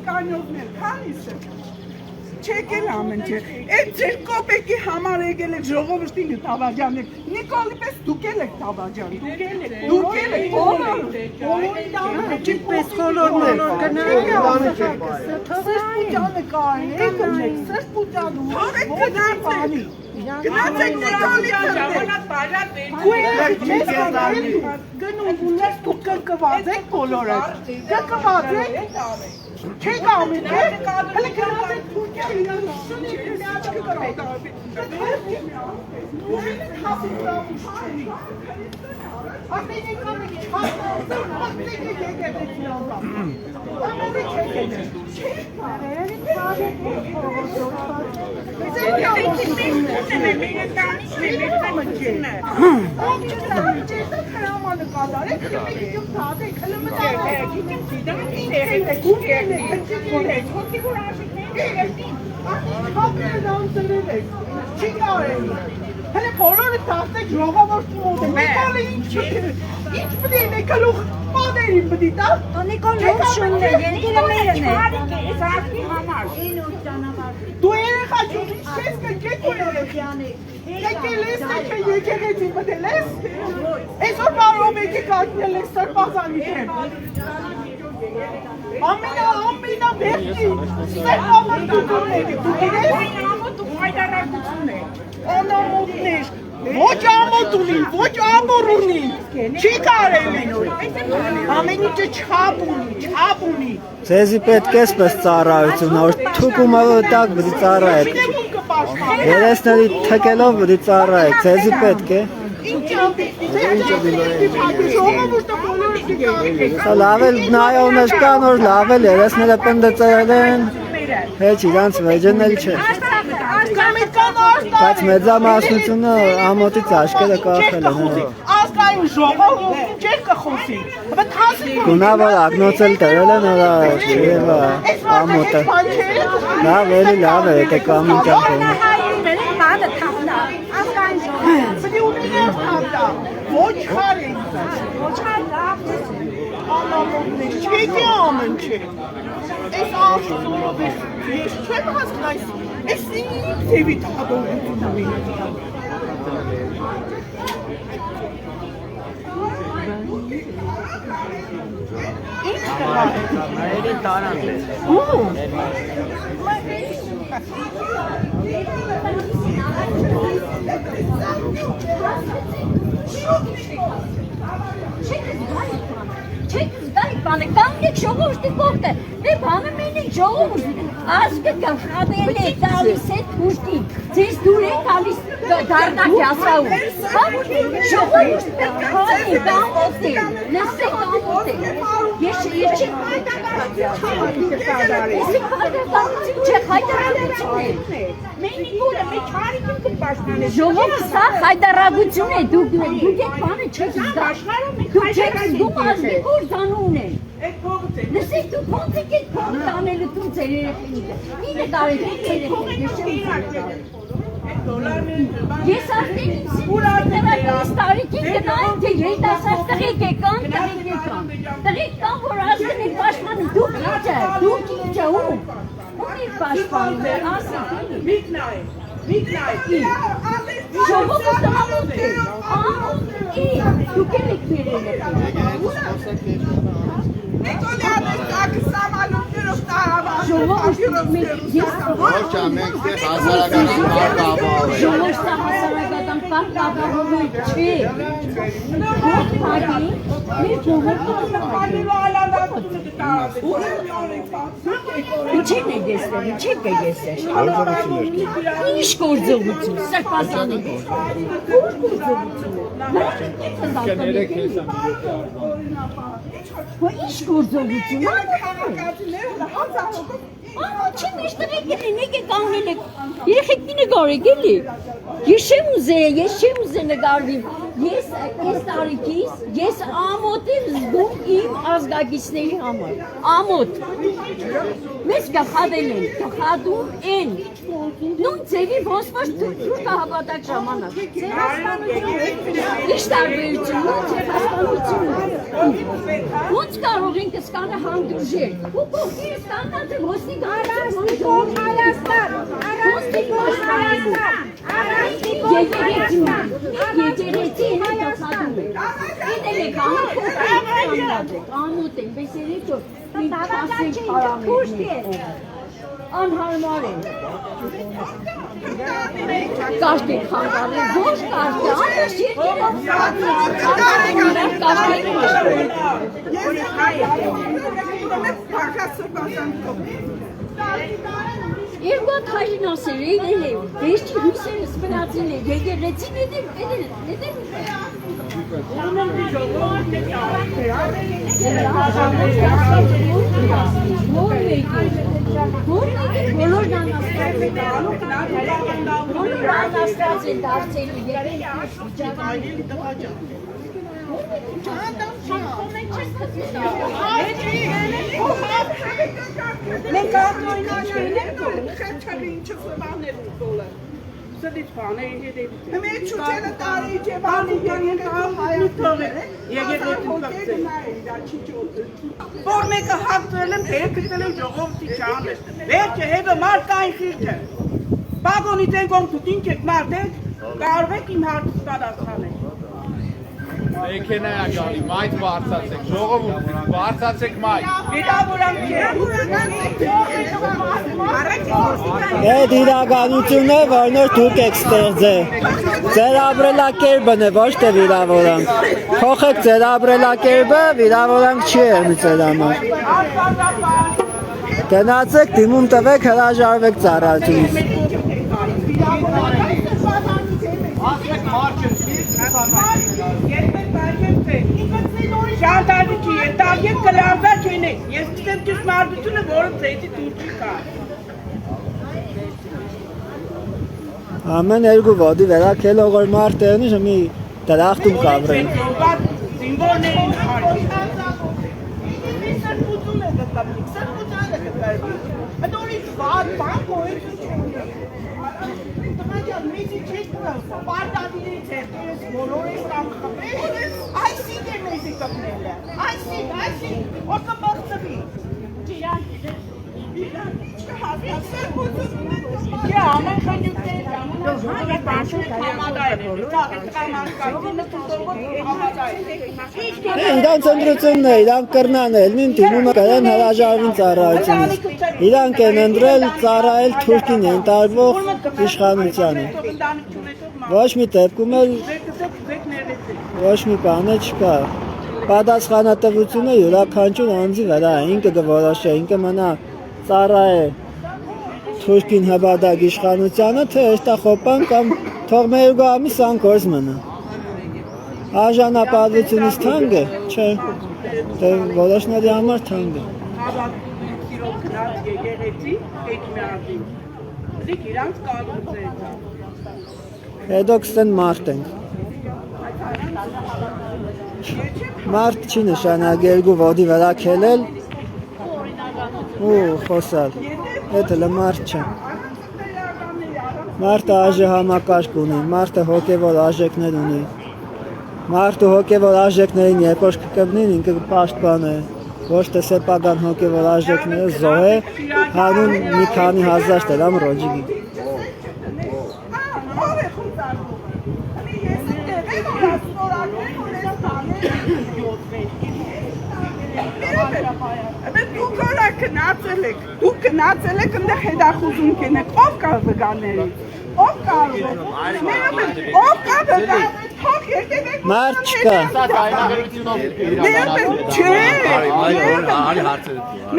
կանյովներ, քանիս է։ Չեկել ամեն չէ։ Այդ ձեր կոպեկի համար եկել եք ժողովրդին Թավաջանին։ Նիկոլի պես դուկել եք Թավաջան։ Դուկել եք Պես խոլորներ Սրբուջանը կային, սրբուջանը գնացեք Նիկոլի գնում ուներ դուք կկված եք բոլորը կկված եք չեք ամեն հələ գնացեք Թուրքիա իրանություն աչքը կրեք Hele բոլորը տասեք ժողովրդի մոտ է, Նիկոլը ինչ պտի նեկալուղ մոդերին պտի տա? Նիկոլ լուշունն է, երկիրը մերն է։ Ես արդի համար։ Դու երեխա ջուր ինչ ես կգեք ու երեխան է։ Եկել ես թե եկեղեցի մտել ես։ Այսօր բարով եկի կարգնել ես սրբազանի դեմ։ Ամենա բերքի սրբամարտությունները դու գիտես։ Ամոթ ու հայդարակություն է։ Անամոթներ, ոչ ամոթ ունի, ոչ ամոր ունի, չի կարելի, ամեն ինչը չապ ունի։ Ձեզի պետք է սպես ծառայություն, որ թուկումը տակ բդի ծառայեք, երեսների թկելով բդի ծառայեք, ձեզի պետք է։ Լավ էլ նայողներ կան, որ լավ էլ երեսները պնդծել են, հեչ իրանց վեջն էլ չէ։ Բայց մեծամասնությունը ամոթից աշկերը կախել են։ Ազգային ժողովուրդին չեր կխոսի։ Գունավոր ագնոցել տրել են օրա ամոթը։ Լավ էլի լավ է, եկեք ամին ճամփոն։ Պտի ունիներ թավտա, ոչ խար ենք։ Անամոթներ, չեկի ամեն չէ։ Այս աշխորով ես չեմ հասկնայս, ես ինչ ձևի թաղողություն ունի։ Ինչ կրա է։ Մայերի տարանդ է։ Չեք զգալի բանը, կանգնեք ժողովրդի կողքը, դե բանը մենեք ժողովուրդ, ազգը կխաբել է տալիս է թուշտին, ձեզ դուր է տալիս դարնակ ասաում, ժողովուրդ քանի կամոտ է, լսեք կամոտ է, ես չեք հայդարակություն չեք հայդարակություն է, մենի գուրը մեկ հարիկին կպաշնան է, ժողովուրդ սա հայդարակություն է, դուք եք բանը չեք զգալ, դուք չեք զգում ազգի որ դանուն է, լսեք դու ոնց եք փողը տանելու դու ձեր երեխեքին, ինը կարեք եք ես արդեն ինձ տարիքին գնային, թե երիտասարդ տղեկ եկան, տղեկ կան, որ ազգն եք պաշտպանում, դուք ինչ է, ում եք պաշտպանում, ժողովուրդ ամոթ է, դուք եք մերել Նիկոլի ամենակը սավալուներով տարավան, Ոչ ամենք դե հասարակական կարգ ապահովել։ Ժողովուրդ սա հասարակական կարգ ապահովել չէ։ Ո՞ր փակի, մեր ժողովուրդը Ինչի՞ն է գեստեր, ինչի՞ն է գեստեր։ Ինչ գործողություն, սրբազանի ո՞ր գործողություն է։ Ինչ գործողություն, չի մեջ տղեկ եք կանգնել եք, երեխեքի նկարեք էլի, ես չեմ ուզե նկարվիմ, ես տարիքիս, ես ամոթ եմ զգում իմ ազգագիցների համար, ամոթ, մեզ կխադել են, կխադում են, նույն ձևի ոնց որ թուրքը հավատակ ժամանակ, իշ տարբերություն, նույն ձև հասկանությունը, ոնց կարող են կսկանը հանդուրժել, ու կողքին ստանդարդ է ոստիկ Եջերեցի են դասադում է, իդել եք ամոտ են, բեսերեք որ մենք ասենք պարամետներ, անհարմար են, կաշտ եք խանգարել, ոչ կաշտ է, անտաշ երկիրով Երկու հայրինասեր էել է, վերջի հույսերը սպրացին է, եկեղեցին էդել բոլոր անաստված են դարձելու Մենք ատոյնան չենք խեչալի ինչը սվաներ ու դոլը Սդից բաներ Մենք չուչելը տարի ջեվանի Որ մեկը հաղթել եմ, հերը կտել եմ ժողովտի չանել Վերջը հետը մարդկային խիղթ է Բագոնից են կոմ թուտինչ եք մարդեք, կարող եք իմ հարդուս պատասխանել Մեքենայա գալի, մայթ վարձացեք, ժողովուրդ, վարձացեք մայթ Այդ իրականությունն է, որ նոր դուք եք ստեղծել Ձեր ապրելակերպն է, ոչ թե վիրավորանք Փոխեք ձեր ապրելակերպը, վիրավորանք չի եղնի ձեր համար Գնացեք, դիմում տվեք, հրաժարվեք ծառայությունից Շանտալի չի, երտագետ կլանվա չենեք, ես կտեմ կյուս մարդությունը, որը ծեյցի տուրքի կա Ամեն երկու ոտի վերակելով որ մարդերն է մի դրախտում կավրեն Զինվորներին հարքի Իրանք ընտրությունն է, իրանք կրնան էլ, նույն դիմումը կրեն հրաժարվին ծառայությունից Իրանք են ընդրել ծառայել թուրքին են տարվող իշխանությանը Ոչ մի դեպքում էլ ոչ մի բան չկա Պատասխանատվությունը յուրաքանչյուր անձի վրա է, ինքը կորոշի, ինքը մնա ծառայե թուրքին հաբադակ իշխանությանը, թե հեշտախոպան կամ թող մեր գամի սան գործ մնա Արժանապատվությունից թանկ է, չէ, դե որոշների համար թանկ է Հետո կստեն մարդ ենք Մարդ չի նշանակ երկու ոտի վրա քելել ու խոսալ Էդ հլը մարդ չէ Մարդը աժե համակարգ ունի, մարդը հոգևոր աժեկներ ունի Մարդը հոգևոր աժեկներին երբ որ կկրնին ինքը պաշտպան է Ոչ թե սեփական հոգևոր աժեկները զոհ է հանուն մի քանի հազար դրամ ռոջիկի Դուք գնացել եք ընդեղ հետախուզում կենեք, ով կա վգաներից, ով կարող է, ով կա վգաներից, թող եկեք Մարդ չկա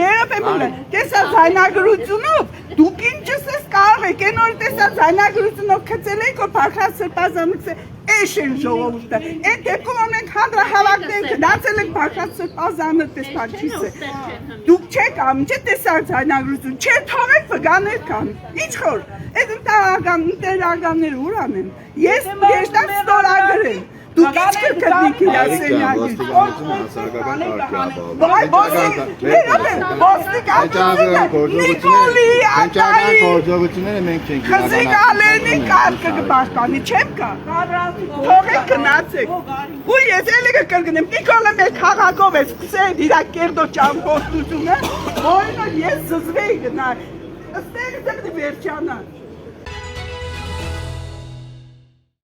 Մերը պեպուլ է, տեսա զայնագրությունով, դուք ինչս ես կարող եք, են որ տեսա զայնագրությունով կծել եք, որ պարխած սրպազանուց է Էշ են ժողովուրդը, այդ դեպքում որ մենք հանդրահավաքն ենք գնացել ենք պարխած սրպազանը տեսպաչիս է Դուք չեք անում, չէ տեսակ զայնագրություն, չէ թողեք վգաներ կան, ինչ խոր, այդ ընտերականները ուր անեն, ես եշտակ ստորագրեմ, Դուք ինչ կգտնիք իրար սենյակից։ Նիկոլի ատայի խզիկ ալենի կարկը կպաշտանի չեմ կա։ Թողեք գնացեք։ Ու ես էլի կկրգնեմ, Նիկոլը մեր քաղաքով է սկսել իրա կերդո ճամփորդությունը, որինը ես զզվեի գնա։ Աստեղ դեպի վերջանա։